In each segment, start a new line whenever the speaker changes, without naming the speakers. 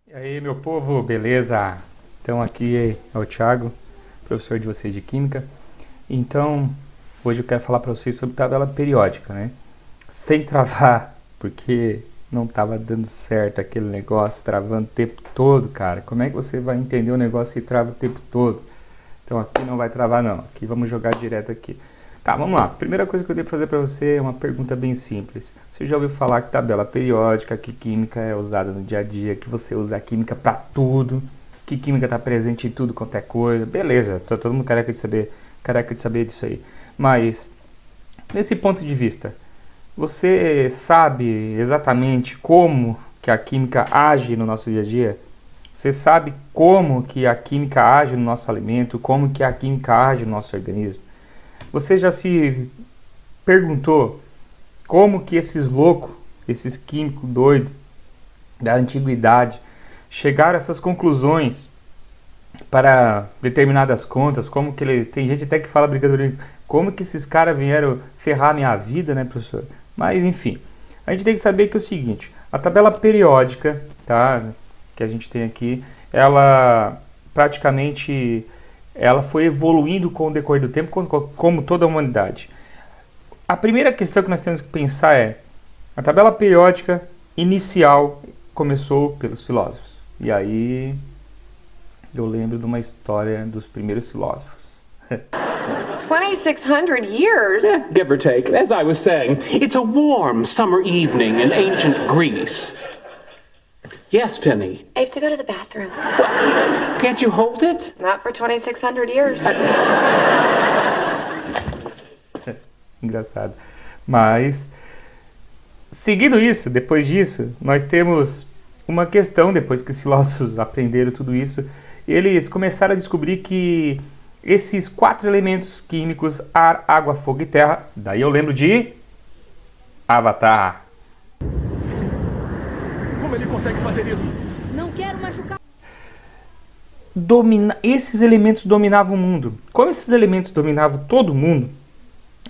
E aí, meu povo, beleza? Então, aqui é o Thiago, professor de vocês de Química. Então, hoje eu quero falar para vocês sobre tabela periódica, né? Sem travar, porque não estava dando certo aquele negócio, travando o tempo todo, cara. Como é que você vai entender um negócio que trava o tempo todo? Então, aqui não vai travar, não. Aqui vamos jogar direto aqui. Tá, vamos lá. Primeira coisa que eu tenho que fazer para você é uma pergunta bem simples. Você já ouviu falar que tabela periódica, que química é usada no dia a dia, que você usa a química para tudo, que química está presente em tudo quanto é coisa? Beleza, tá todo mundo careca de saber disso aí. Mas, nesse ponto de vista, você sabe exatamente como que a química age no nosso dia a dia? Você sabe como que a química age no nosso alimento, como que a química age no nosso organismo? Você já se perguntou como que esses loucos, esses químicos doidos da antiguidade, chegaram a essas conclusões para determinadas contas? Como que ele. Tem gente até que fala brincando, como que esses caras vieram ferrar a minha vida, né, professor? Mas enfim, a gente tem que saber que é o seguinte: a tabela periódica, tá, que a gente tem aqui, ela praticamente ela foi evoluindo com o decorrer do tempo, como toda a humanidade. A primeira questão que nós temos que pensar é: a tabela periódica inicial começou pelos filósofos. E aí eu lembro de uma história dos primeiros filósofos.
2,600 years?
Give or take. As I was saying, it's a warm summer evening in ancient Greece. Yes, Penny.
I have to go to the bathroom.
Can't you hold it?
Not for 2,600 years.
Engraçado. Mas, seguindo isso, depois disso, nós temos uma questão, depois que os filósofos aprenderam tudo isso, eles começaram a descobrir que esses 4 elementos químicos, ar, água, fogo e terra, daí eu lembro de Avatar.
Como ele consegue fazer isso?
Não quero machucar.
Esses elementos dominavam o mundo. Como esses elementos dominavam todo o mundo,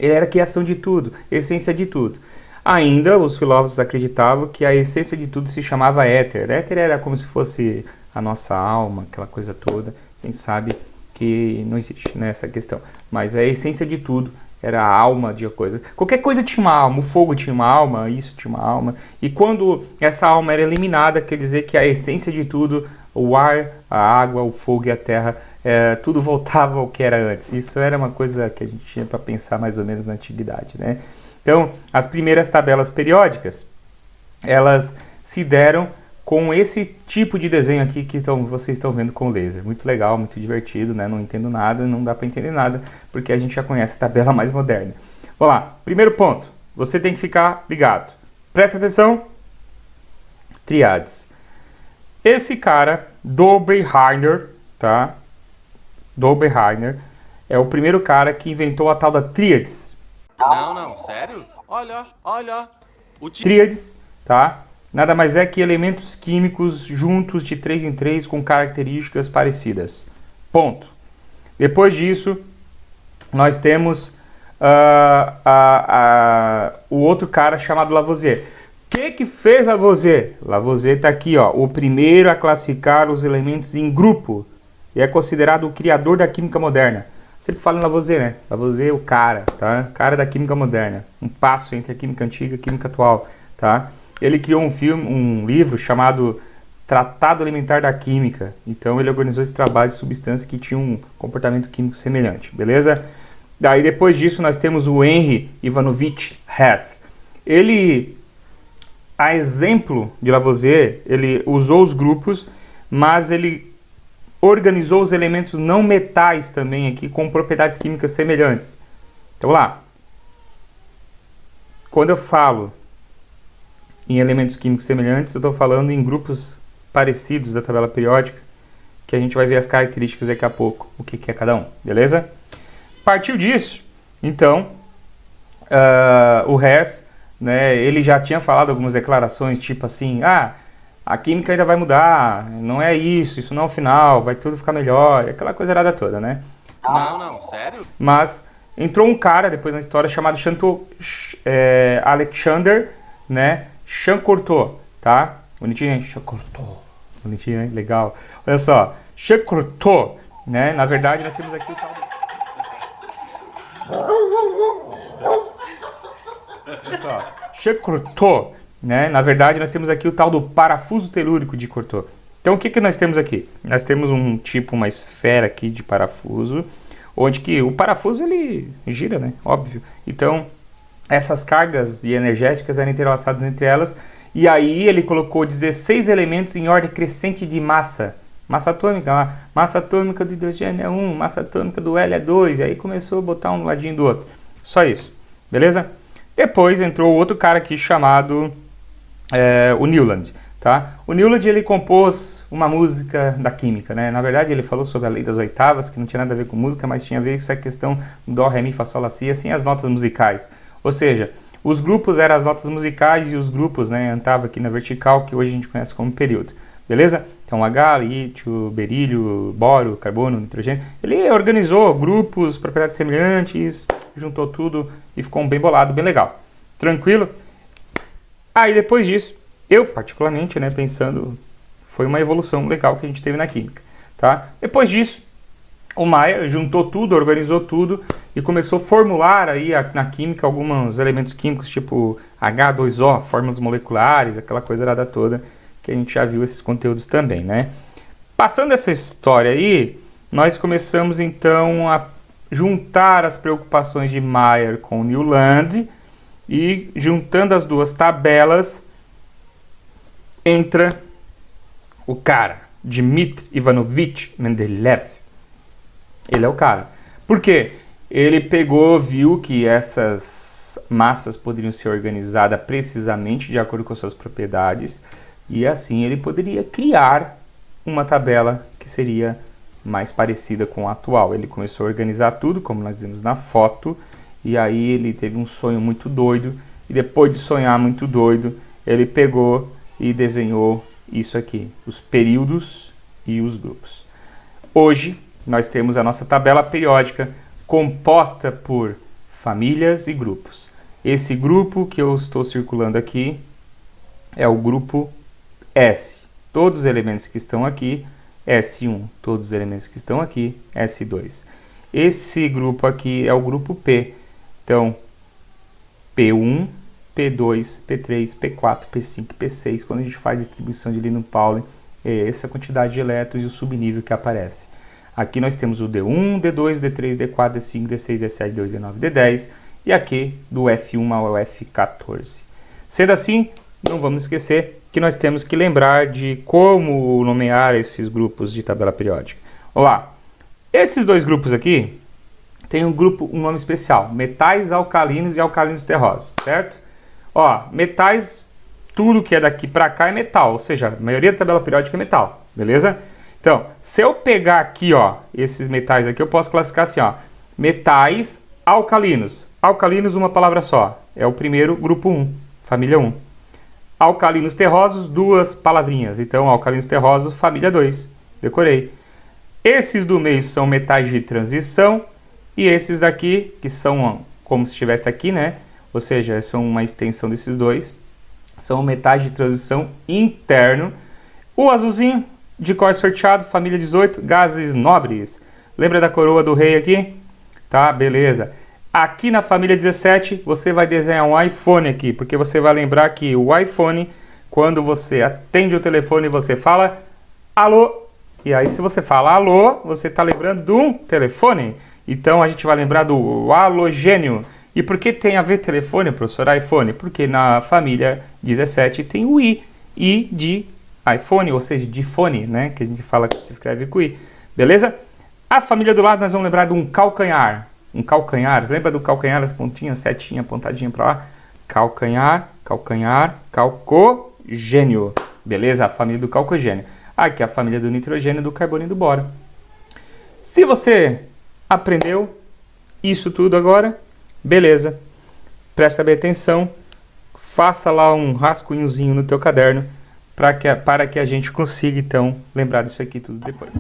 ele era a criação de tudo, essência de tudo. Ainda os filósofos acreditavam que a essência de tudo se chamava éter. Éter era como se fosse a nossa alma, aquela coisa toda. Quem sabe que não existe, né, essa questão. Mas a essência de tudo era a alma de uma coisa. Qualquer coisa tinha uma alma. O fogo tinha uma alma, isso tinha uma alma. E quando essa alma era eliminada, quer dizer que a essência de tudo, o ar, a água, o fogo e a terra, tudo voltava ao que era antes. Isso era uma coisa que a gente tinha para pensar mais ou menos na antiguidade, né? Então, as primeiras tabelas periódicas, elas se deram com esse tipo de desenho aqui que vocês estão vendo com o laser. Muito legal, muito divertido, né? Não entendo nada, não dá para entender nada, porque a gente já conhece a tabela mais moderna. Vamos lá, primeiro ponto, você tem que ficar ligado. Presta atenção, tríades. Esse cara, Dobereiner, tá? Dobereiner é o primeiro cara que inventou a tal da tríades.
Não, sério? Olha.
Tríades, tá? Nada mais é que elementos químicos juntos de 3 em 3 com características parecidas. Ponto. Depois disso, nós temos o outro cara chamado Lavoisier. O que fez Lavoisier? Lavoisier está aqui, ó, o primeiro a classificar os elementos em grupo e é considerado o criador da química moderna. Sempre fala em Lavoisier, né? Lavoisier é o cara, tá? Cara da química moderna. Um passo entre a química antiga e a química atual, tá? Ele criou um livro chamado Tratado Elementar da Química. Então ele organizou esse trabalho de substâncias que tinham um comportamento químico semelhante, beleza? Daí depois disso nós temos o Henry Ivanovich Hess. Ele, a exemplo de Lavoisier, ele usou os grupos, mas ele organizou os elementos não metais também aqui com propriedades químicas semelhantes. Então lá, quando eu falo em elementos químicos semelhantes, eu estou falando em grupos parecidos da tabela periódica, que a gente vai ver as características daqui a pouco, o que é cada um, beleza? Partiu disso, então, o Hess, né, ele já tinha falado algumas declarações, tipo assim, a química ainda vai mudar, não é isso não é o final, vai tudo ficar melhor, aquela coisa errada toda, né?
Não, sério?
Mas entrou um cara depois na história chamado Alexander, né, Chamcortot, tá? Bonitinho, Chamcortot. Bonitinho, né? Legal. Olha só, Chekurto, né? Na verdade, nós temos aqui o tal do... Olha só, Chekurto, né? Na verdade, nós temos aqui o tal do parafuso telúrico de Cortot. Então, o que nós temos aqui? Nós temos uma esfera aqui de parafuso, onde que o parafuso, ele gira, né? Óbvio. Então, essas cargas energéticas eram entrelaçadas entre elas, e aí ele colocou 16 elementos em ordem crescente de massa. Massa atômica lá, massa atômica do hidrogênio é 1, massa atômica do hélio é 2, e aí começou a botar um do ladinho do outro. Só isso, beleza? Depois entrou outro cara aqui chamado o Newland, tá? O Newland, ele compôs uma música da química, né? Na verdade, ele falou sobre a lei das oitavas, que não tinha nada a ver com música, mas tinha a ver com essa questão do dó, ré, mi, fá, sol, lá, si, assim, as notas musicais. Ou seja, os grupos eram as notas musicais e os grupos, né, entravam aqui na vertical, que hoje a gente conhece como período, beleza? Então, H, lítio, berílio, boro, carbono, nitrogênio. Ele organizou grupos, propriedades semelhantes, juntou tudo e ficou um bem bolado, bem legal. Tranquilo? Aí, depois disso, eu, particularmente, né, pensando, foi uma evolução legal que a gente teve na química, tá? Depois disso, o Mayer juntou tudo, organizou tudo e começou a formular aí na química alguns elementos químicos, tipo H2O, fórmulas moleculares, aquela coisa errada toda, que a gente já viu esses conteúdos também, né? Passando essa história aí, nós começamos então a juntar as preocupações de Mayer com Newland, e juntando as duas tabelas, entra o cara, Dmitry Ivanovich Mendeleev. Ele é o cara. Por quê? Ele pegou, viu que essas massas poderiam ser organizadas precisamente de acordo com suas propriedades, e assim ele poderia criar uma tabela que seria mais parecida com a atual. Ele começou a organizar tudo, como nós vimos na foto, e aí ele teve um sonho muito doido, e depois de sonhar muito doido, ele pegou e desenhou isso aqui, os períodos e os grupos. Hoje, nós temos a nossa tabela periódica composta por famílias e grupos. Esse grupo que eu estou circulando aqui é o grupo S. Todos os elementos que estão aqui, S1. Todos os elementos que estão aqui, S2. Esse grupo aqui é o grupo P. Então, P1, P2, P3, P4, P5, P6. Quando a gente faz distribuição de Linus-Pauling, é essa quantidade de elétrons e o subnível que aparece. Aqui nós temos o D1, D2, D3, D4, D5, D6, D7, D8, D9, D10. E aqui do F1 ao F14. Sendo assim, não vamos esquecer que nós temos que lembrar de como nomear esses grupos de tabela periódica. Vamos lá. Esses dois grupos aqui tem um nome especial, metais alcalinos e alcalinos terrosos, certo? Ó, metais, tudo que é daqui para cá é metal, ou seja, a maioria da tabela periódica é metal, beleza? Então, se eu pegar aqui, ó, esses metais aqui, eu posso classificar assim, ó, metais alcalinos. Alcalinos, uma palavra só, é o primeiro grupo 1, família 1. Alcalinos terrosos, duas palavrinhas, então alcalinos terrosos, família 2, decorei. Esses do meio são metais de transição, e esses daqui, que são como se estivesse aqui, né? Ou seja, são uma extensão desses dois, são metais de transição interno. O azulzinho, de cor sorteado, família 18, gases nobres. Lembra da coroa do rei aqui? Tá, beleza. Aqui na família 17, você vai desenhar um iPhone aqui, porque você vai lembrar que o iPhone, quando você atende o telefone, você fala alô. E aí, se você fala alô, você está lembrando de um telefone. Então, a gente vai lembrar do halogênio. E por que tem a ver telefone, professor, iPhone? Porque na família 17 tem o I de iPhone, ou seja, de fone, né? Que a gente fala que se escreve com I. Beleza? A família do lado, nós vamos lembrar de um calcanhar. Um calcanhar. Lembra do calcanhar, as pontinhas, setinha, pontadinha para lá? Calcanhar, calcanhar, calcogênio. Beleza? A família do calcogênio. Aqui é a família do nitrogênio, do carbono e do boro. Se você aprendeu isso tudo agora, beleza. Presta bem atenção. Faça lá um rascunhozinho no teu caderno para que a gente consiga, então, lembrar disso aqui tudo depois.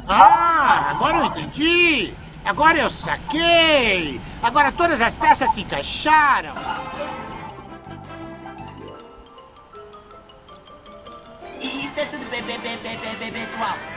Ah, agora eu entendi! Agora eu saquei! Agora todas as peças se encaixaram! pessoal.